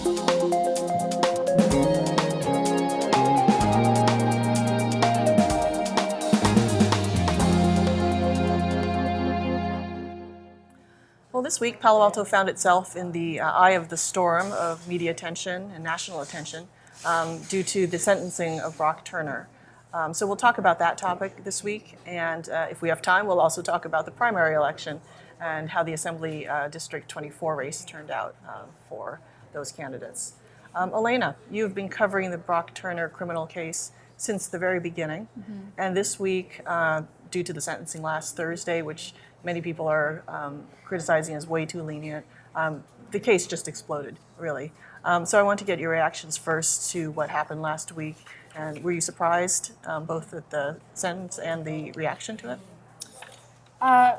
Well, this week, Palo Alto found itself in the eye of the storm of media attention and national attention due to the sentencing of Brock Turner. So we'll talk about that topic this week, and if we have time, we'll also talk about the primary election and how the Assembly District 24 race turned out for those candidates. Elena, you've been covering the Brock Turner criminal case since the very beginning, and this week, due to the sentencing last Thursday, which many people are criticizing as way too lenient, the case just exploded, really. So I want to get your reactions first to what happened last week, and were you surprised both at the sentence and the reaction to it? The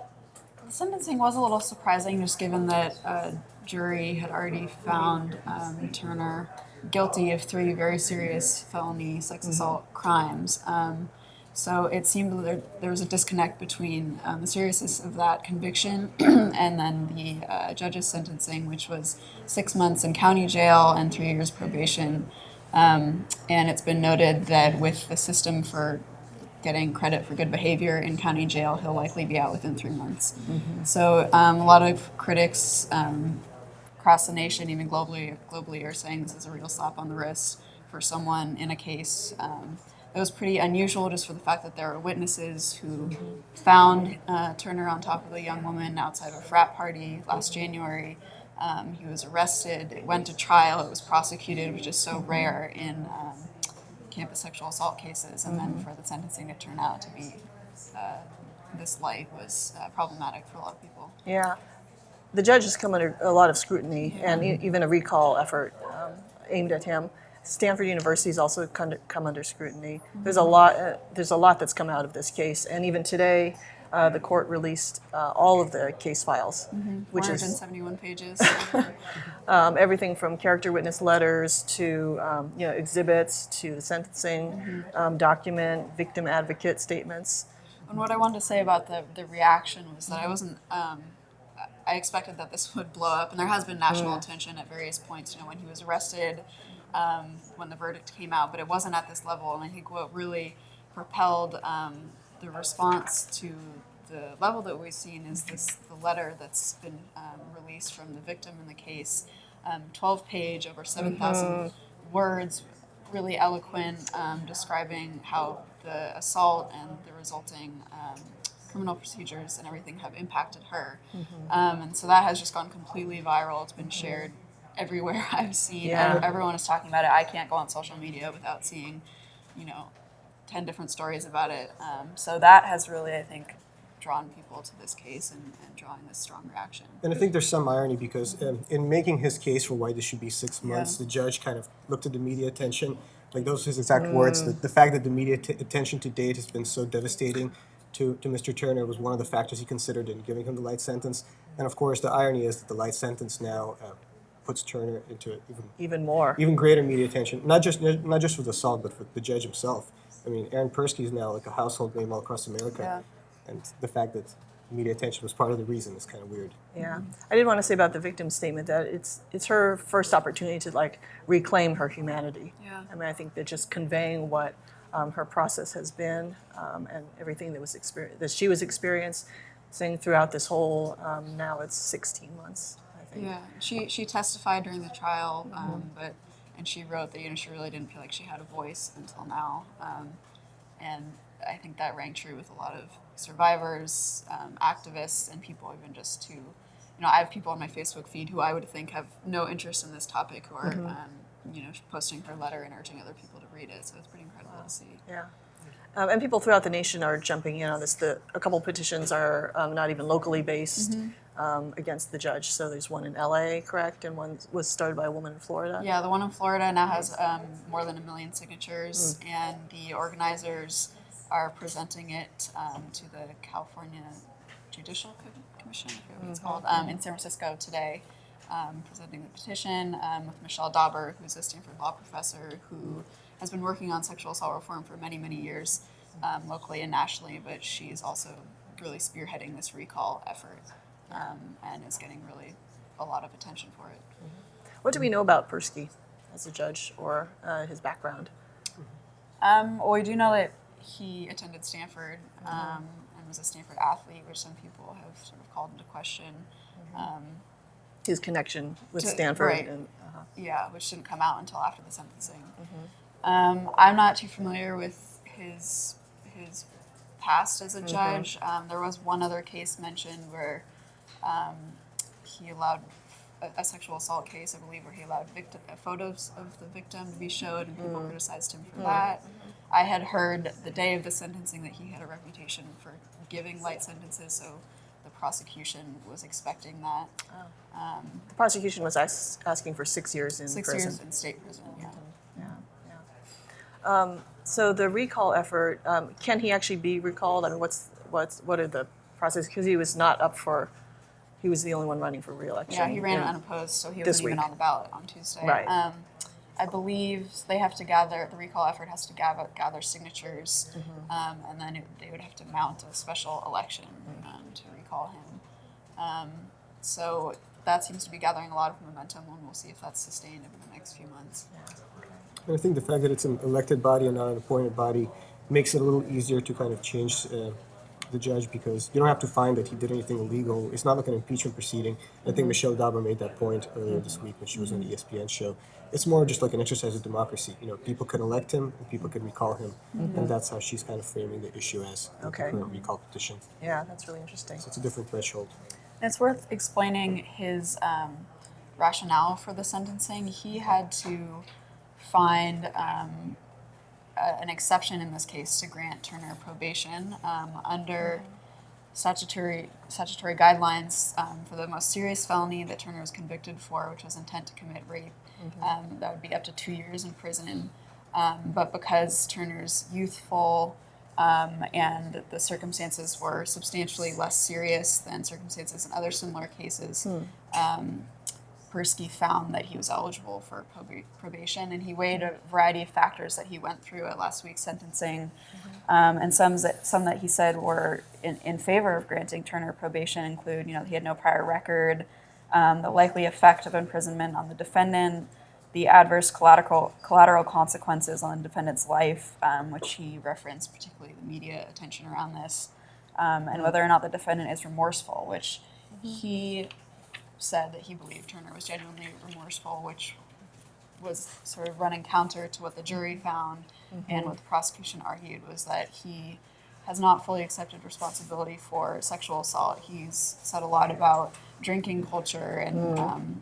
sentencing was a little surprising, just given that a jury had already found Turner guilty of 3 very serious felony sex assault crimes. So it seemed that there was a disconnect between the seriousness of that conviction and then the judge's sentencing, which was 6 months in county jail and 3 years probation. And it's been noted that with the system for getting credit for good behavior in county jail, he'll likely be out within 3 months. So a lot of critics across the nation, even globally, are saying this is a real slap on the wrist for someone in a case it was pretty unusual, just for the fact that there were witnesses who found Turner on top of a young woman outside of a frat party last January. He was arrested, it went to trial, it was prosecuted, which is so rare in campus sexual assault cases, and then for the sentencing to turn out to be this light was problematic for a lot of people. Yeah. The judge has come under a lot of scrutiny and even a recall effort aimed at him. Stanford University has also come under scrutiny. There's a lot that's come out of this case, and even today, the court released all of the case files, which is 471 pages. everything from character witness letters to exhibits to the sentencing document, victim advocate statements. And what I wanted to say about the reaction was that I wasn't. I expected that this would blow up, and there has been national attention at various points. When he was arrested. When the verdict came out, but it wasn't at this level. And I think what really propelled the response to the level that we've seen is the letter that's been released from the victim in the case, 12-page, over 7,000 words, really eloquent, describing how the assault and the resulting criminal procedures and everything have impacted her. And so that has just gone completely viral. It's been shared everywhere I've seen. Everyone is talking about it. I can't go on social media without seeing, 10 different stories about it. So that has really, I think, drawn people to this case and drawing this strong reaction. And I think there's some irony because in making his case for why this should be 6 months, the judge kind of looked at the media attention, like those are his exact words, the fact that the media attention to date has been so devastating to Mr. Turner was one of the factors he considered in giving him the light sentence. And of course, the irony is that the light sentence now puts Turner into even greater media attention, not just for the assault, but for the judge himself. I mean, Aaron Persky is now like a household name all across America, and the fact that media attention was part of the reason is kind of weird. Yeah, I did want to say about the victim's statement that it's her first opportunity to reclaim her humanity. Yeah. I mean, I think that just conveying what her process has been and everything that she was experiencing throughout this whole now it's 16 months. Yeah, she testified during the trial, and she wrote that she really didn't feel like she had a voice until now, and I think that rang true with a lot of survivors, activists, and people even just who, I have people on my Facebook feed who I would think have no interest in this topic who are, posting her letter and urging other people to read it. So it's pretty incredible to see. Yeah. And people throughout the nation are jumping in on this. A couple petitions are not even locally based against the judge. So there's one in LA, correct? And one was started by a woman in Florida. Yeah, the one in Florida now has more than 1 million signatures, and the organizers are presenting it to the California Judicial Commission, I forget what it's called, in San Francisco today, presenting the petition with Michelle Dauber, who's a Stanford law professor who has been working on sexual assault reform for many, many years, locally and nationally, but she's also really spearheading this recall effort and is getting really a lot of attention for it. What do we know about Persky as a judge or his background? Well, we do know that he attended Stanford and was a Stanford athlete, which some people have sort of called into question. His connection with To- Stanford. right. And, Yeah, which didn't come out until after the sentencing. I'm not too familiar with his past as a judge. There was one other case mentioned where he allowed a sexual assault case, I believe, where he allowed photos of the victim to be showed, and people criticized him for that. I had heard the day of the sentencing that he had a reputation for giving light sentences, so the prosecution was expecting that. the prosecution was asking for 6 years in 6 prison. years in state prison, yeah. So the recall effort, can he actually be recalled? I mean, what are the process? Because he was not up for, he was the only one running for re-election. Yeah, he ran in- unopposed, so he this wasn't even week. on the ballot on Tuesday. Right. I believe they have to gather, the recall effort has to gather signatures, and then they would have to mount a special election to recall him. So that seems to be gathering a lot of momentum, and we'll see if that's sustained over the next few months. And I think the fact that it's an elected body and not an appointed body makes it a little easier to kind of change the judge, because you don't have to find that he did anything illegal. It's not like an impeachment proceeding. I think Michelle Dauber made that point earlier this week when she was on the ESPN show. It's more just like an exercise of democracy. You know, people can elect him and people can recall him, and that's how she's kind of framing the issue as with Okay. the current recall petition. Yeah, that's really interesting. So it's a different threshold. And it's worth explaining his rationale for the sentencing. He had to find an exception in this case to grant Turner probation under statutory guidelines for the most serious felony that Turner was convicted for, which was intent to commit rape. That would be up to 2 years in prison. But because Turner's youthful and the circumstances were substantially less serious than circumstances in other similar cases, Persky found that he was eligible for probation, and he weighed a variety of factors that he went through at last week's sentencing, and some that he said were in favor of granting Turner probation include, he had no prior record, the likely effect of imprisonment on the defendant, the adverse collateral consequences on the defendant's life, which he referenced, particularly the media attention around this, and whether or not the defendant is remorseful, which he said that he believed Turner was genuinely remorseful, which was sort of running counter to what the jury found and what the prosecution argued was that he has not fully accepted responsibility for sexual assault. He's said a lot about drinking culture and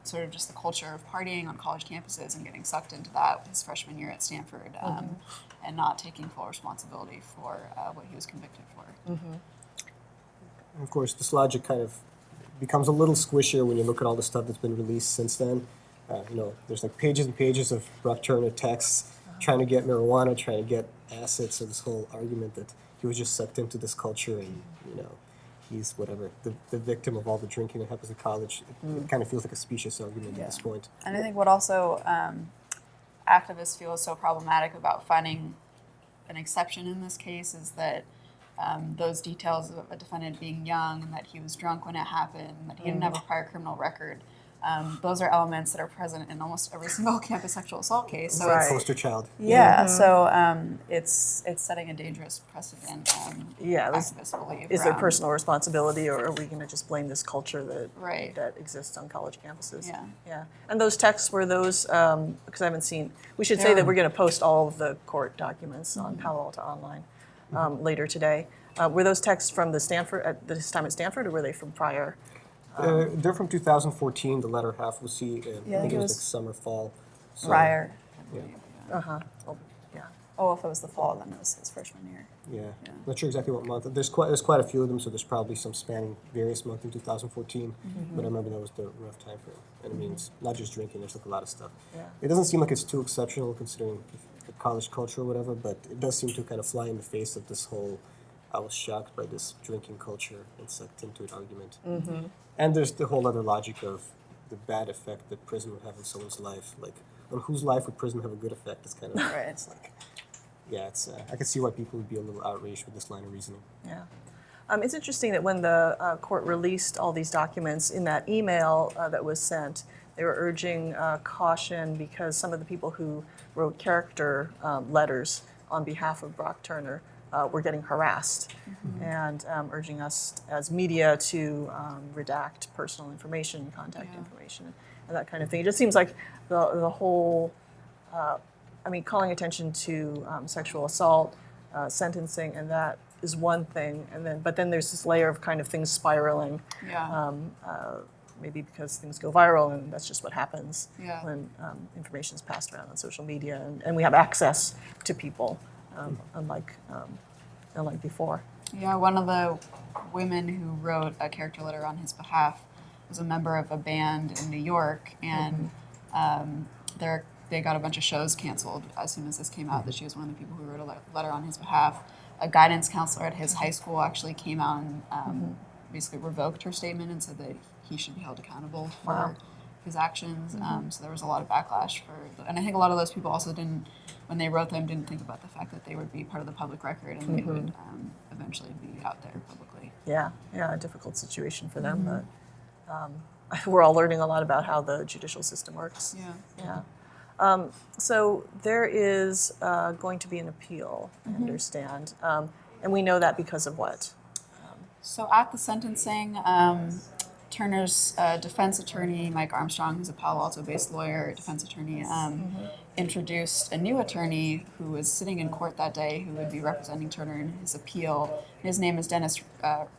sort of just the culture of partying on college campuses and getting sucked into that his freshman year at Stanford, and not taking full responsibility for what he was convicted for. And of course, this logic kind of becomes a little squishier when you look at all the stuff that's been released since then. There's like pages and pages of Brock Turner texts trying to get marijuana, trying to get assets. So this whole argument that he was just sucked into this culture and, he's whatever, the victim of all the drinking that happens at college. It kind of feels like a specious argument at this point. And I think what also activists feel is so problematic about finding an exception in this case is that those details of a defendant being young and that he was drunk when it happened, that he didn't have a prior criminal record, those are elements that are present in almost every single campus sexual assault case. So Right. it's, Poster child. yeah, so it's setting a dangerous precedent. Yeah, Activists believe. Is there around- personal responsibility, or are we going to just blame this culture that Right. that exists on college campuses? Yeah. Yeah. And those texts were those, because I haven't seen, we should say They're- that we're going to post all of the court documents on Palo Alto Online later today. Were those texts from the Stanford, at this time at Stanford, or were they from prior? They're from 2014, the latter half. We'll see. I think it was like summer, fall. So, Prior. Yeah. Oh, yeah. Oh, if it was the fall, then it was his freshman year. Yeah. Not sure exactly what month. There's quite a few of them, so there's probably some spanning various months in 2014. But I remember that was the rough time frame. And I mean, it's not just drinking. There's like a lot of stuff. Yeah. It doesn't seem like it's too exceptional considering the college culture or whatever, but it does seem to kind of fly in the face of this whole "I was shocked by this drinking culture and sucked into it" argument. And there's the whole other logic of the bad effect that prison would have on someone's life. Like, on whose life would prison have a good effect? It's kind of Right. it's like, yeah, it's I can see why people would be a little outraged with this line of reasoning. Yeah. It's interesting that when the court released all these documents in that email that was sent, They were urging caution because some of the people who wrote character letters on behalf of Brock Turner were getting harassed, and urging us as media to redact personal information, contact information, and that kind of thing. It just seems like the whole, calling attention to sexual assault, sentencing, and that is one thing, but then there's this layer of kind of things spiraling. Yeah. Maybe because things go viral, and that's just what happens Yeah. when information is passed around on social media, and we have access to people, unlike before. Yeah, one of the women who wrote a character letter on his behalf was a member of a band in New York, and they got a bunch of shows canceled as soon as this came out, that she was one of the people who wrote a letter on his behalf. A guidance counselor at his high school actually came out and basically revoked her statement and said that he should be held accountable for his actions. So there was a lot of backlash and I think a lot of those people also when they wrote them, didn't think about the fact that they would be part of the public record and they would eventually be out there publicly. Yeah, a difficult situation for them, but we're all learning a lot about how the judicial system works. Yeah. So there is going to be an appeal, I understand, and we know that because of what? So at the sentencing, Turner's defense attorney, Mike Armstrong, who's a Palo Alto-based lawyer, defense attorney, introduced a new attorney who was sitting in court that day who would be representing Turner in his appeal. His name is Dennis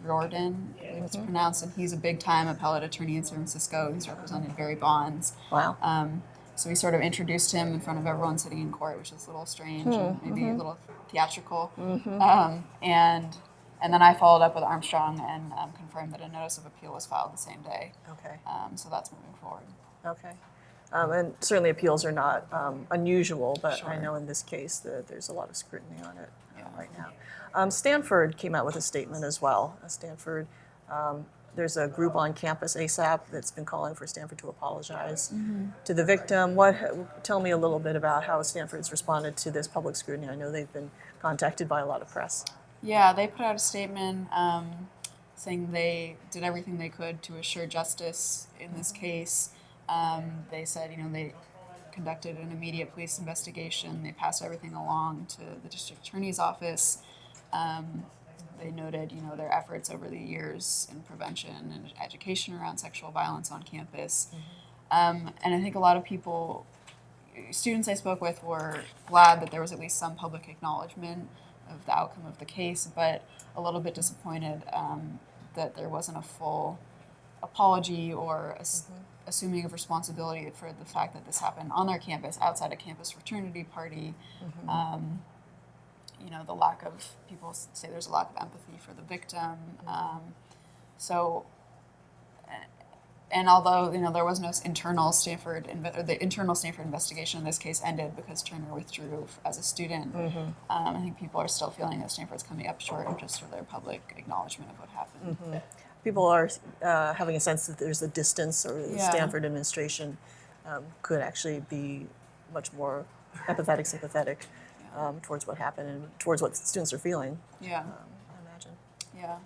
Riordan, I believe it's pronounced, and he's a big-time appellate attorney in San Francisco. He's represented Barry Bonds. Wow. So we sort of introduced him in front of everyone sitting in court, which is a little strange and maybe a little theatrical. And then I followed up with Armstrong and confirmed that a notice of appeal was filed the same day. Okay. So that's moving forward. Okay. And certainly appeals are not unusual, but Sure. I know in this case that there's a lot of scrutiny on it Yeah. right now. Stanford came out with a statement as well. Stanford, there's a group on campus ASAP that's been calling for Stanford to apologize to the victim. Tell me a little bit about how Stanford's responded to this public scrutiny. I know they've been contacted by a lot of press. Yeah, they put out a statement saying they did everything they could to assure justice in this case. They said, they conducted an immediate police investigation. They passed everything along to the district attorney's office. They noted, their efforts over the years in prevention and education around sexual violence on campus. And I think a lot of students I spoke with were glad that there was at least some public acknowledgement of the outcome of the case, but a little bit disappointed that there wasn't a full apology or assuming of responsibility for the fact that this happened on their campus, outside a campus fraternity party. The lack of, people say there's a lack of empathy for the victim. And although there was no internal Stanford investigation in this case ended because Turner withdrew as a student. I think people are still feeling that Stanford's coming up short just for their public acknowledgement of what happened. People are having a sense that there's a distance, or the Yeah. Stanford administration could actually be much more empathetic, sympathetic towards what happened and towards what students are feeling. Yeah, I imagine. yeah.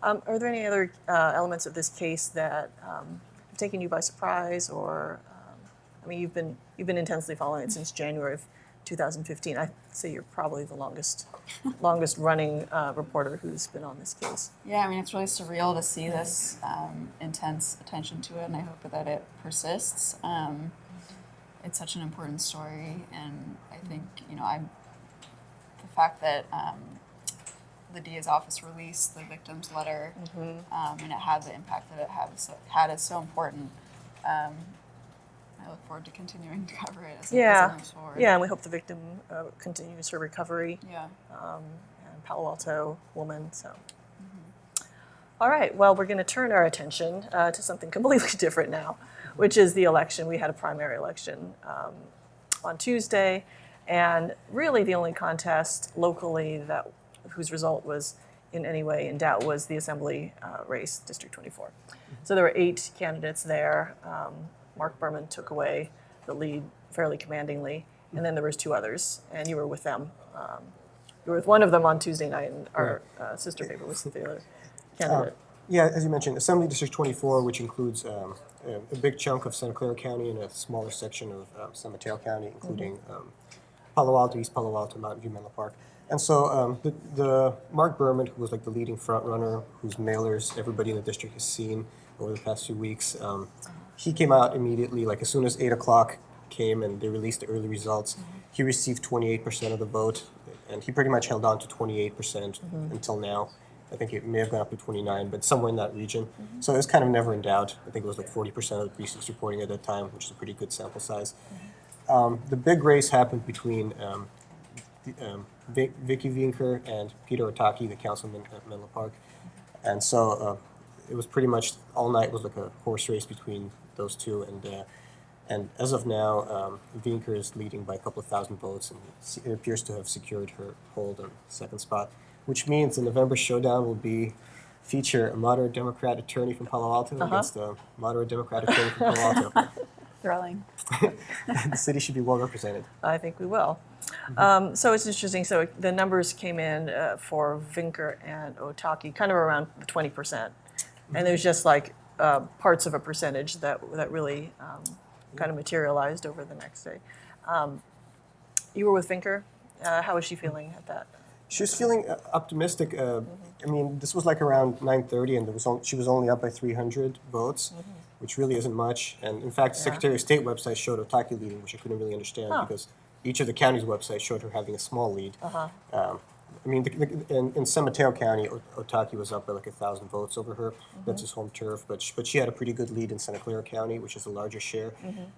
Are there any other elements of this case that have taken you by surprise, or you've been intensely following it since January of 2015. I'd say you're probably the longest running reporter who's been on this case. Yeah, it's really surreal to see this intense attention to it, and I hope that it persists. It's such an important story, and I think the fact that the DA's office released the victim's letter, and it had the impact that it had is so important. I look forward to continuing to cover it as it moves forward. Yeah, and we hope the victim continues her recovery. Yeah. And Palo Alto woman. So. All right. Well, we're going to turn our attention to something completely different now, which is the election. We had a primary election on Tuesday, and really the only contest locally whose result was in any way in doubt was the assembly race, District 24. So there were 8 candidates there. Mark Berman took away the lead fairly commandingly, and then there was 2 others, and you were with them. You were with one of them on Tuesday night, and our sister paper was the other candidate. Yeah, as you mentioned, Assembly District 24, which includes a big chunk of Santa Clara County and a smaller section of San Mateo County, including Palo Alto, East Palo Alto, Mountain View, Menlo Park. And so the Mark Berman, who was like the leading front runner, whose mailers everybody in the district has seen over the past few weeks, he came out immediately, like as soon as 8 o'clock came and they released the early results, he received 28% of the vote, and he pretty much held on to 28% until now. I think it may have gone up to 29, but somewhere in that region. So it was kind of never in doubt. I think it was like 40% of the precincts reporting at that time, which is a pretty good sample size. The big race happened between Vicky Vinker and Peter Otaki, the councilman at Menlo Park. And so it was pretty much all night was like a horse race between those two. And as of now, Vinker is leading by a couple of thousand votes, and it appears to have secured her hold on second spot, which means the November showdown will feature a moderate Democrat attorney from Palo Alto against a moderate Democrat attorney from Palo Alto. Thrilling. The city should be well represented. I think we will. So it's interesting. So the numbers came in for Vinker and Otaki kind of around 20%. And there's just like parts of a percentage that really kind of materialized over the next day. You were with Vinker. How was she feeling at that? She was feeling optimistic. I mean, this was like around 9:30, and she was only up by 300 votes, which really isn't much. And in fact, the Secretary of State website showed Otaki leading, which I couldn't really understand because each of the counties' websites showed her having a small lead. I mean, in San Mateo County, Otaki was up by like 1,000 votes over her. That's his home turf, but she had a pretty good lead in Santa Clara County, which is a larger share.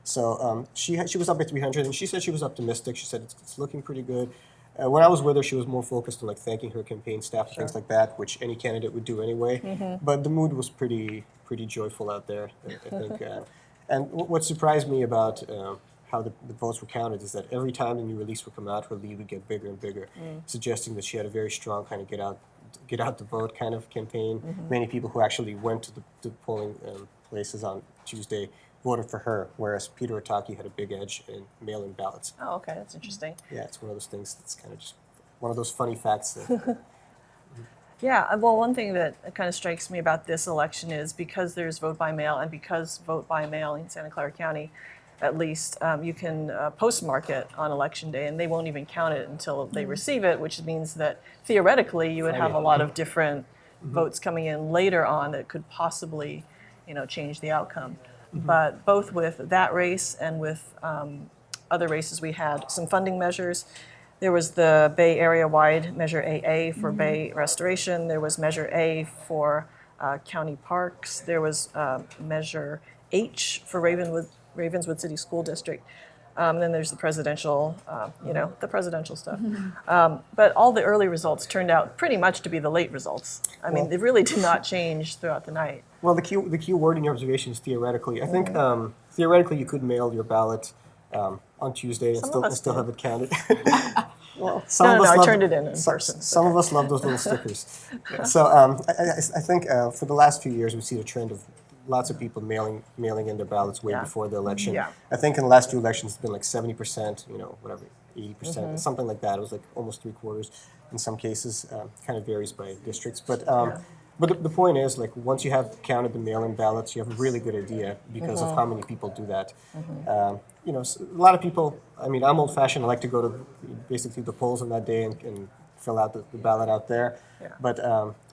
So she was up by 300, and she said she was optimistic. She said it's looking pretty good. When I was with her, she was more focused on like thanking her campaign staff and things like that, which any candidate would do anyway. But the mood was pretty joyful out there, I think. And what surprised me about how the votes were counted is that every time the new release would come out, her lead would get bigger and bigger, suggesting that she had a very strong kind of get out the vote kind of campaign. Many people who actually went to the polling places on Tuesday voted for her, whereas Peter Otaki had a big edge in mail-in ballots. Oh, okay, that's interesting. Yeah, it's one of those things that's kind of just one of those funny facts. That, Yeah, well, one thing that kind of strikes me about this election is because there's vote by mail, and because vote by mail in Santa Clara County, at least, you can postmark it on election day, and they won't even count it until they receive it, which means that theoretically you would have a lot of different votes coming in later on that could possibly, change the outcome. But both with that race and with other races, we had some funding measures. There was the Bay Area-wide Measure AA for Bay Restoration. There was Measure A for county parks. There was Measure H for Ravenswood City School District. Then there's the presidential, the presidential stuff. But all the early results turned out pretty much to be the late results. I mean, they really did not change throughout the night. well, the key word in your observation is theoretically. I think theoretically you could mail your ballot on Tuesday and still have it counted. Well, Some of us I love- turned it in some- person. Some of us love those little stickers. So I think for the last few years we've seen a trend of lots of people mailing in their ballots way before the election. Yeah. I think in the last two elections it's been like 70%, whatever, 80%, something like that. It was like almost 3/4 in some cases. Kind of varies by districts, but the point is, like, once you have counted the mail-in ballots, you have a really good idea because of how many people do that. A lot of people. I mean, I'm old-fashioned. I like to go to basically the polls on that day and fill out the ballot out there. Yeah. But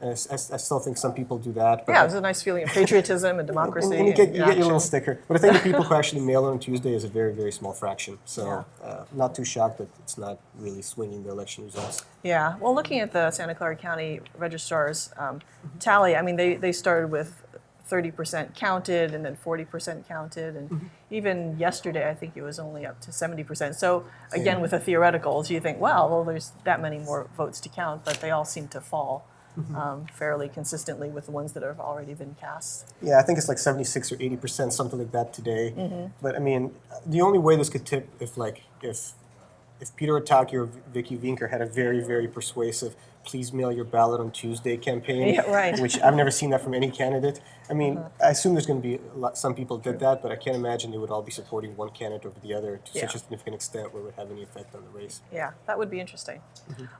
I still think some people do that. But Yeah, it was a nice feeling of patriotism and democracy. and you get your little action. sticker. But I think the people who actually mail on Tuesday is a very, very small fraction. So not too shocked that it's not really swinging the election results. Yeah, well, looking at the Santa Clara County registrar's tally, I mean, they started with 30% counted and then 40% counted. And even yesterday, I think it was only up to 70%. So again, with the theoreticals, you think, well, there's that many more votes to count, but they all seem to fall fairly consistently with the ones that have already been cast. Yeah, I think it's like 76 or 80%, something like that today. But I mean, the only way this could tip if Peter Otaki or Vicky Vinker had a very, very persuasive please mail your ballot on Tuesday campaign, Yeah, right. which I've never seen that from any candidate. I mean, I assume there's going to be some people did that, but I can't imagine they would all be supporting one candidate over the other to Yeah. such a significant extent where it would have any effect on the race. Yeah, that would be interesting.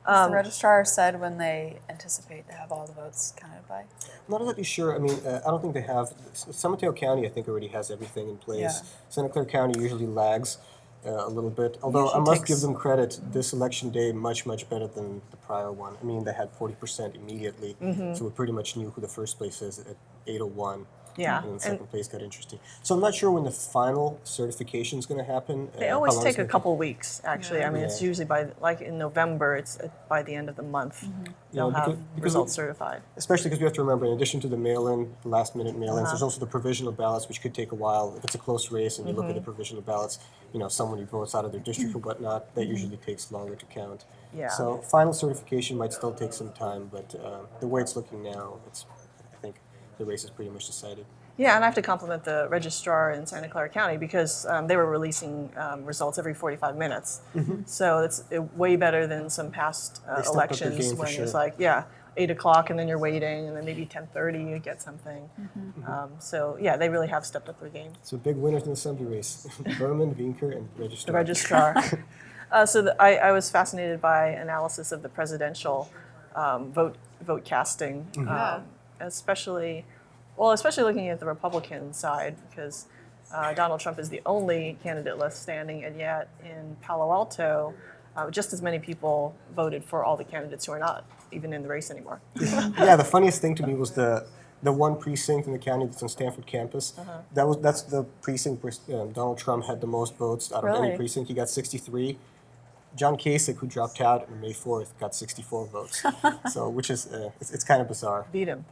Has the registrar said when they anticipate to have all the votes counted by? I'm not exactly sure. I mean, I don't think they have. San Mateo County, I think, already has everything in place. Yeah. Santa Clara County usually lags a little bit. Although I usually must takes- give them credit, this election day much, much better than the prior one. I mean, they had 40% immediately, so we pretty much knew who the first place is at 8:01. Yeah, And then and- second place got interesting. So I'm not sure when the final certification is going to happen. They how always long take it's a gonna couple weeks, actually. I mean, it's Yeah. usually like in November, it's by the end of the month. They'll Yeah, have because results certified. Especially because we have to remember, in addition to the mail-in, the last-minute mail-ins, there's also the provisional ballots, which could take a while. If it's a close race and you look at the provisional ballots, someone who votes out of their district or whatnot, that usually takes longer to count. Yeah. So final certification might still take some time, but the way it's looking now, I think the race is pretty much decided. Yeah, and I have to compliment the registrar in Santa Clara County because they were releasing results every 45 minutes. So it's way better than some past They stepped up their elections game for when sure. it's like, 8 o'clock and then you're waiting and then maybe 10:30 you get something. So yeah, they really have stepped up their game. So big winners in the assembly race: Berman, Vinker, and The registrar. registrar. I was fascinated by analysis of the presidential vote casting, especially looking at the Republican side because Donald Trump is the only candidate left standing, and yet in Palo Alto, just as many people voted for all the candidates who are not even in the race anymore. Yeah, the funniest thing to me was the one precinct in the county that's on Stanford campus. That's the precinct where Donald Trump had the most votes out of Really? any precinct. He got 63. John Kasich, who dropped out on May 4th, got 64 votes. So, which is it's kind of bizarre. Beat him.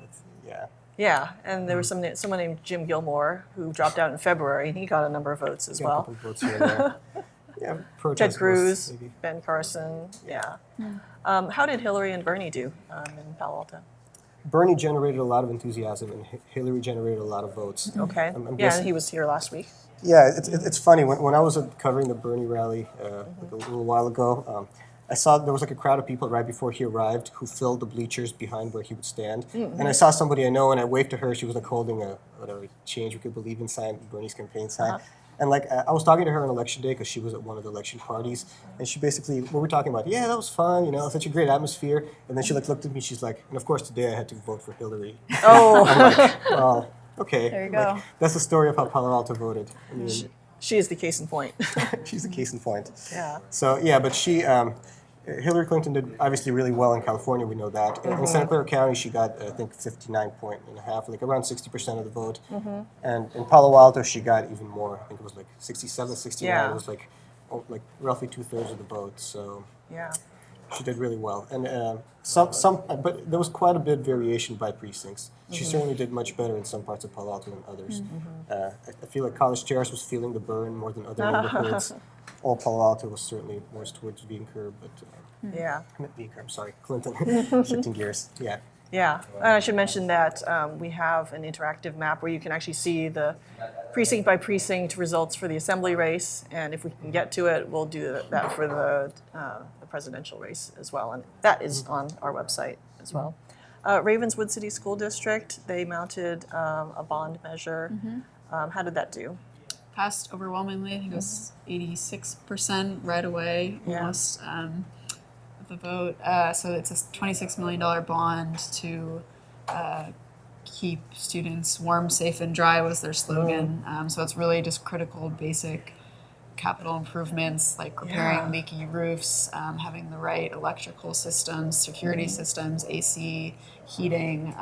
Yeah. Yeah, and there was someone named Jim Gilmore who dropped out in February, and he got a number of votes as Got a well. couple of votes here and there. Yeah, Ted protest Cruz, votes, maybe. Ben Carson, yeah. How did Hillary and Bernie do in Palo Alto? Bernie generated a lot of enthusiasm, and Hillary generated a lot of votes. Okay. I'm Yeah, guessing- and he was here last week. Yeah, it's funny. When I was covering the Bernie rally like a little while ago, I saw there was like a crowd of people right before he arrived who filled the bleachers behind where he would stand. And I saw somebody I know, and I waved to her. She was like holding a whatever change we could believe in sign, Bernie's campaign sign. And like I was talking to her on election day because she was at one of the election parties, and she basically we were talking about, yeah, that was fun, such a great atmosphere. And then she like looked at me, she's like, and of course today I had to vote for Hillary. Oh, I'm like, well, okay. There you Like, go. that's the story of how Palo Alto voted. I mean, she is the case in point. she's the case in point. Yeah. So yeah, but Hillary Clinton did obviously really well in California. We know that. In Santa Clara County, she got I think 59.5, like around 60% of the vote. And in Palo Alto, she got even more. I think it was like 67, 69. Yeah. It was like roughly 2/3 of the vote. So Yeah. she did really well. And but there was quite a bit of variation by precincts. She certainly did much better in some parts of Palo Alto than others. I feel like College Terrace was feeling the burn more than other neighborhoods. All Palo Alto was certainly more towards Vinker, but Yeah. I meant Vinker, I'm sorry, Clinton. Shifting gears, yeah. Yeah, and I should mention that we have an interactive map where you can actually see the precinct by precinct results for the assembly race, and if we can get to it, we'll do that for the presidential race as well, and that is on our website as well. Ravenswood City School District, they mounted a bond measure. How did that do? Passed overwhelmingly. I think it was 86% right away, Yeah. almost, of the vote. So it's a $26 million bond to keep students warm, safe, and dry was their slogan. So it's really just critical, basic capital improvements like repairing Yeah. leaky roofs, having the right electrical systems, security systems, AC, heating.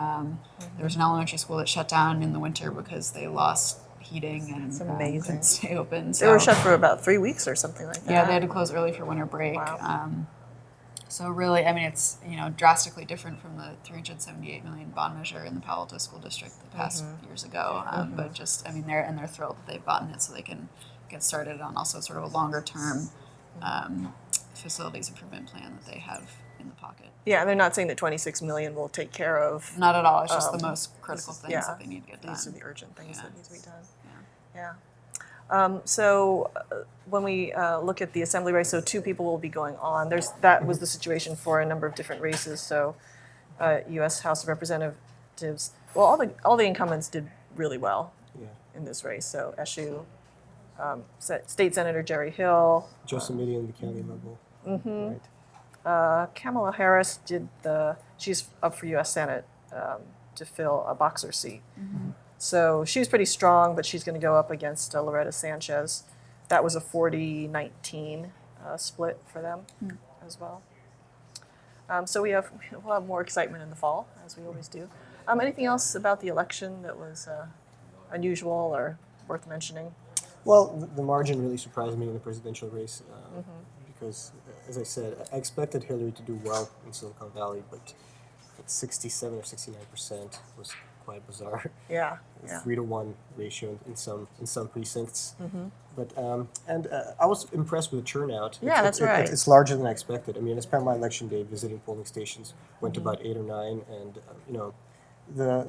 There was an elementary school that shut down in the winter because they lost heating and amazing. couldn't stay open. They So were shut for about 3 weeks or something like that. yeah, they had to close early for winter break. Wow. So really, I mean, it's drastically different from the $378 million bond measure in the Palo Alto School District that passed years ago. But just, I mean, they're thrilled that they've gotten it so they can get started on also sort of a longer term facilities improvement plan that they have in the pocket. Yeah, and they're not saying that 26 million will take care of Not at all. It's just the most critical things yeah, that they need to get done. these are the urgent things that need to be done. Yeah. Yeah. When we look at the assembly race, so two people will be going on. That was the situation for a number of different races. So, U.S. House of Representatives. Well, all the incumbents did really well Yeah. in this race. So, SU State Senator Jerry Hill, Just a medium the county level. Right. Kamala Harris she's up for U.S. Senate to fill a boxer seat. So she was pretty strong, but she's going to go up against Loretta Sanchez. That was a 40-19 split for them as well. So we'll have more excitement in the fall, as we always do. Anything else about the election that was unusual or worth mentioning? Well, the margin really surprised me in the presidential race because, as I said, I expected Hillary to do well in Silicon Valley, but at 67 or 69% was quite bizarre. Yeah. 3-to-1 ratio in some precincts. But I was impressed with the turnout. Yeah, that's right. It's larger than I expected. I mean, I spent my election day visiting polling stations. Went to about 8 or 9, and the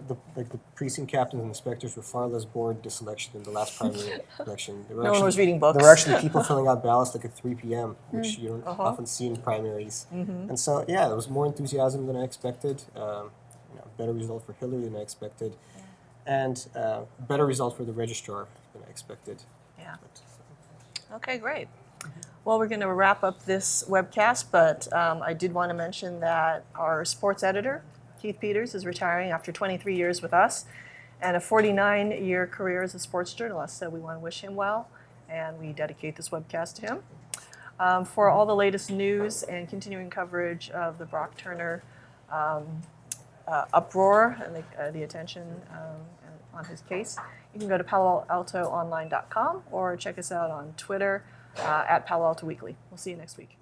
precinct captains and inspectors were far less bored this election than the last primary election. No one was reading books. There were actually people filling out ballots at 3 p.m., which you don't often see in primaries. And so, yeah, there was more enthusiasm than I expected. Better result for Hillary than I expected, and better result for the registrar than I expected. Yeah. Okay, great. Well, we're going to wrap up this webcast, but I did want to mention that our sports editor, Keith Peters, is retiring after 23 years with us and a 49-year career as a sports journalist. So we want to wish him well, and we dedicate this webcast to him. For all the latest news and continuing coverage of the Brock Turner uproar and the attention on his case, you can go to paloaltoonline.com or check us out on Twitter at Palo Alto Weekly. We'll see you next week.